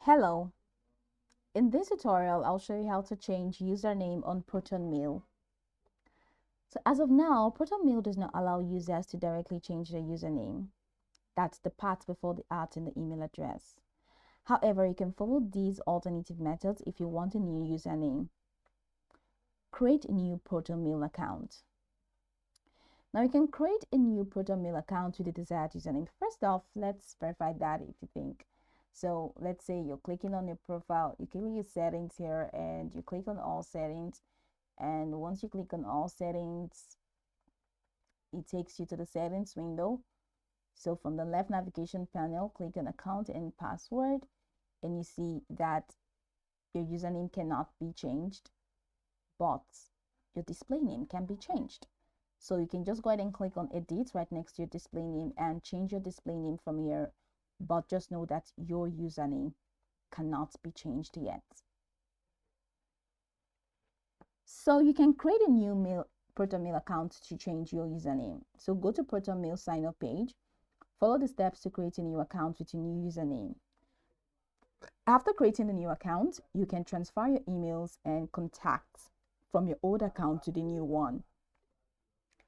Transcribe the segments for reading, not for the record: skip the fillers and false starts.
Hello, in this tutorial I'll show you how to change username on ProtonMail. So as of now, ProtonMail does not allow users to directly change their username. That's the part before the @ in the email address. However, you can follow these alternative methods if you want a new username. Create a new ProtonMail account. Now you can create a new ProtonMail account with the desired username. First off, let's verify that if you think. So let's say you're clicking on your profile, you click on your settings here and you click on all settings. And once you click on all settings, it takes you to the settings window. So from the left navigation panel, click on account and password, and you see that your username cannot be changed, but your display name can be changed. So you can just go ahead and click on edit right next to your display name and change your display name from here, but just know that your username cannot be changed yet. So you can create a new ProtonMail account to change your username. So go to ProtonMail sign up page, follow the steps to create a new account with your new username. After creating a new account, you can transfer your emails and contacts from your old account to the new one.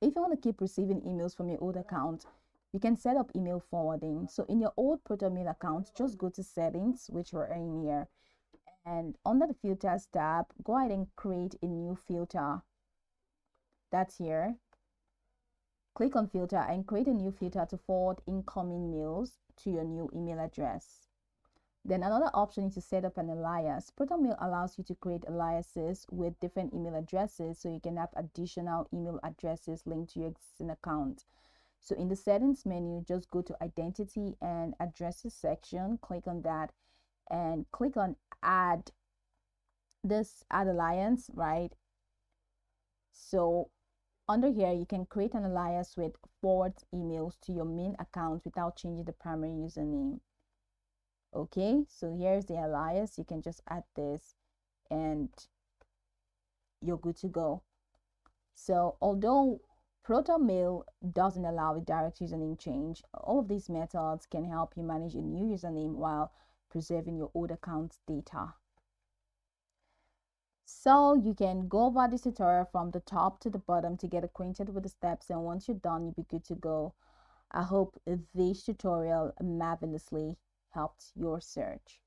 If you want to keep receiving emails from your old account, you can set up email forwarding. So in your old ProtonMail account, just go to settings, which are in here, and under the filters tab, go ahead and create a new filter. That's here. Click on filter and create a new filter to forward incoming mails to your new email address. Then another option is to set up an alias. ProtonMail allows you to create aliases with different email addresses so you can have additional email addresses linked to your existing account. So in the settings menu, just go to identity and addresses section, click on that and click on add alias, right? So under here, you can create an alias with forward emails to your main account without changing the primary username. Okay, so here's the alias. You can just add this and you're good to go. So although ProtonMail doesn't allow a direct username change, all of these methods can help you manage a new username while preserving your old account's data. So you can go over this tutorial from the top to the bottom to get acquainted with the steps, and once you're done, you'll be good to go. I hope this tutorial marvelously helped your search.